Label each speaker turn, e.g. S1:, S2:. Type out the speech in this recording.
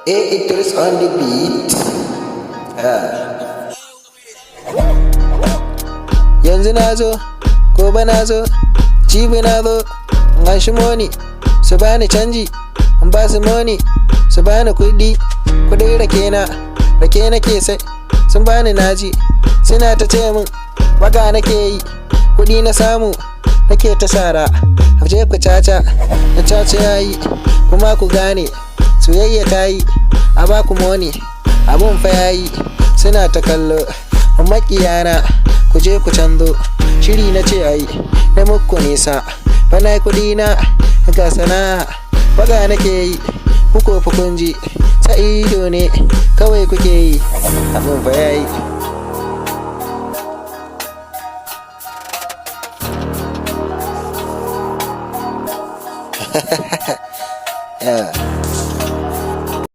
S1: It is on the beat. Yanzu na zo, gobe na zo, jibi na zo, an shi moni, su bani canji, in ba su moni, su bani kuɗi, kuɗin rake na ke sai, sun bani naji, suna ta ce min, waka nake yi, kuɗi na samu, nake ta sara, je ku caca, na caca yayi, kuma ku gane, soyayya ta yi, a ba ku moni, abun fa yayi, suna ta kallo, makiyana, ku je ku canzo, shiri na ce ayi, na muku nisa, bana kuɗi na, ga sana'a, waka nake yi, kuko fa kun ji, ta ido ne, kawai kuke yi, abun fa yayi. Yeah.